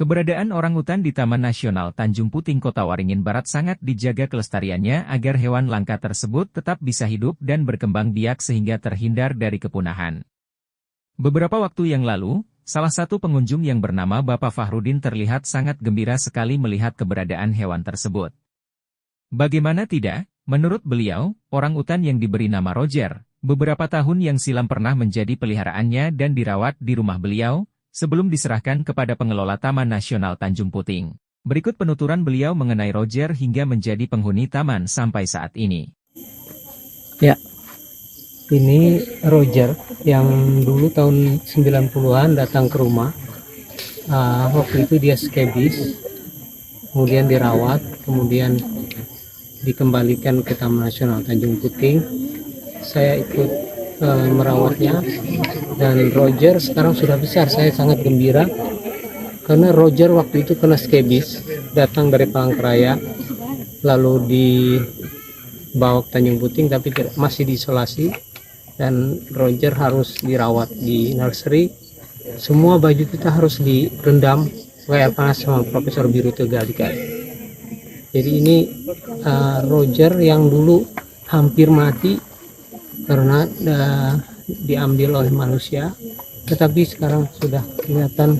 Keberadaan orangutan di Taman Nasional Tanjung Puting Kota Waringin Barat sangat dijaga kelestariannya agar hewan langka tersebut tetap bisa hidup dan berkembang biak sehingga terhindar dari kepunahan. Beberapa waktu yang lalu, salah satu pengunjung yang bernama Bapak Fahrudin terlihat sangat gembira sekali melihat keberadaan hewan tersebut. Bagaimana tidak, menurut beliau, orangutan yang diberi nama Roger, beberapa tahun yang silam pernah menjadi peliharaannya dan dirawat di rumah beliau, sebelum diserahkan kepada pengelola Taman Nasional Tanjung Puting. Berikut penuturan beliau mengenai Roger hingga menjadi penghuni taman sampai saat ini. Ya, ini Roger yang dulu tahun 90-an datang ke rumah. Waktu itu dia skebis, kemudian dirawat, kemudian dikembalikan ke Taman Nasional Tanjung Puting. Saya ikut merawatnya, dan Roger sekarang sudah besar. Saya sangat gembira karena Roger waktu itu kena skebis, datang dari Palangkaraya, lalu dibawa ke Tanjung Puting tapi masih diisolasi, dan Roger harus dirawat di nursery. Semua baju kita harus direndam pakai air panas sama Profesor Biru Tegalika. Jadi ini Roger yang dulu hampir mati karena diambil oleh manusia, tetapi sekarang sudah kelihatan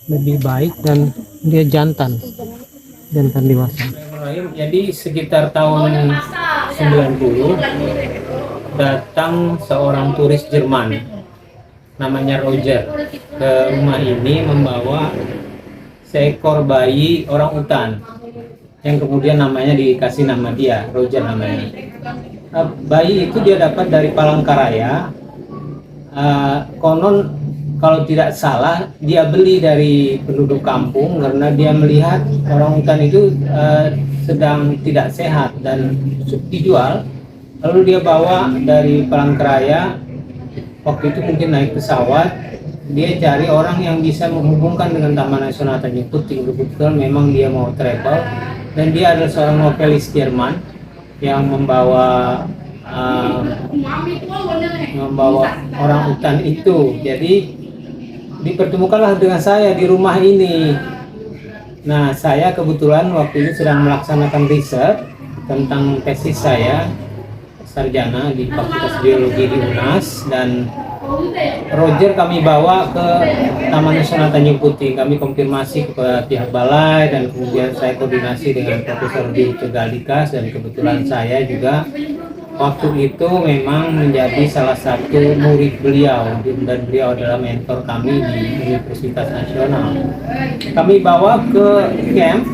lebih baik dan dia jantan dewasa. Jadi sekitar tahun 90 datang seorang turis Jerman namanya Roger ke rumah ini membawa seekor bayi orangutan yang kemudian namanya dikasih nama dia, Roger namanya. Bayi itu dia dapat dari Palangkaraya. Konon kalau tidak salah dia beli dari penduduk kampung karena dia melihat orangutan itu sedang tidak sehat dan dijual. Lalu dia bawa dari Palangkaraya. Waktu itu mungkin naik pesawat, dia cari orang yang bisa menghubungkan dengan Taman Nasional Tanjung Puting. Kebetulan memang dia mau travel, dan dia adalah seorang novelis Jerman yang membawa orangutan itu. Jadi dipertemukanlah dengan saya di rumah ini. Nah, saya kebetulan waktu itu sedang melaksanakan riset tentang tesis saya sarjana di Fakultas Biologi di UNAS, dan Roger kami bawa ke Taman Nasional Tanjung Puting. Kami konfirmasi kepada pihak balai, dan kemudian saya koordinasi dengan Profesor Biru Tegalika, dan kebetulan saya juga waktu itu memang menjadi salah satu murid beliau, dan beliau adalah mentor kami di Universitas Nasional. Kami bawa ke camp,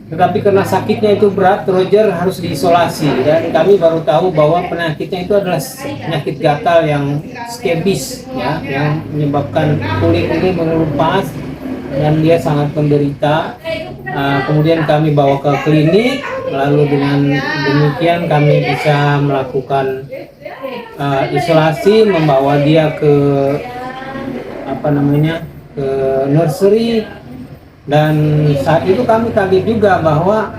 tetapi karena sakitnya itu berat, Roger harus diisolasi, dan kami baru tahu bahwa penyakitnya itu adalah penyakit gatal yang skebis, ya, yang menyebabkan kulit ini mengelupas dan dia sangat menderita. Kemudian kami bawa ke klinik, lalu dengan demikian kami bisa melakukan isolasi, membawa dia ke ke nursery. Dan saat itu kami kaget juga bahwa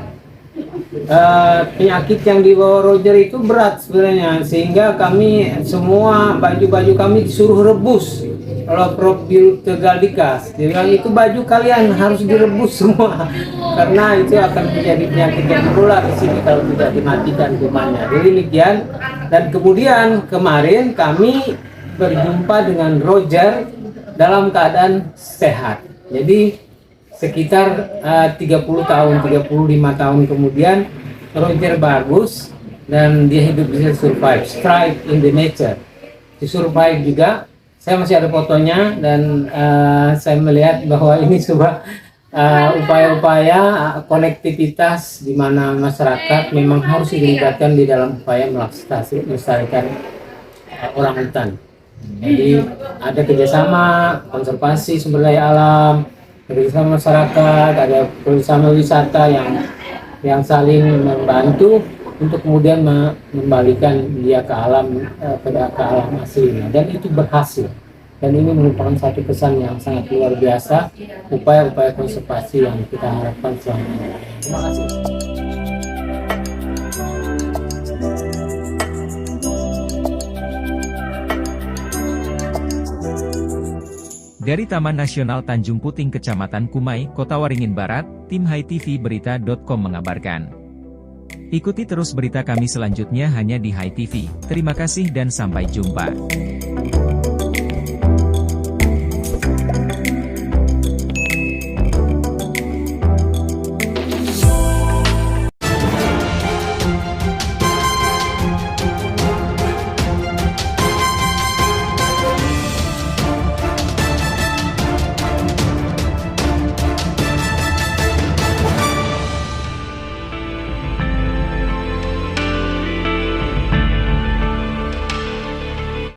penyakit yang dibawa Roger itu berat sebenarnya, sehingga kami semua baju-baju kami disuruh rebus oleh Prof. Biru Tegalika. Dia bilang itu baju kalian harus direbus semua karena itu akan menjadi penyakit yang menular di sini kalau tidak dimatikan kumannya. Jadi demikian, dan kemudian kemarin kami berjumpa dengan Roger dalam keadaan sehat. Jadi sekitar 35 tahun kemudian Roger bagus dan dia hidup bisa survive, thrive in the nature. Di survive juga, saya masih ada fotonya, dan saya melihat bahwa ini sebuah upaya-upaya konektivitas di mana masyarakat memang harus dilibatkan di dalam upaya melestarikan orangutan. Jadi ada kerjasama konservasi sumber daya alam, kerjasama masyarakat, ada kerjasama wisata yang saling membantu untuk kemudian mengembalikan dia ke alam, ke alam aslinya, dan itu berhasil. Dan ini merupakan satu kesan yang sangat luar biasa, upaya-upaya konservasi yang kita harapkan selama ini. Terima kasih. Dari Taman Nasional Tanjung Puting Kecamatan Kumai, Kota Waringin Barat, tim HiTV-Berita.com mengabarkan. Ikuti terus berita kami selanjutnya hanya di HiTV. Terima kasih dan sampai jumpa.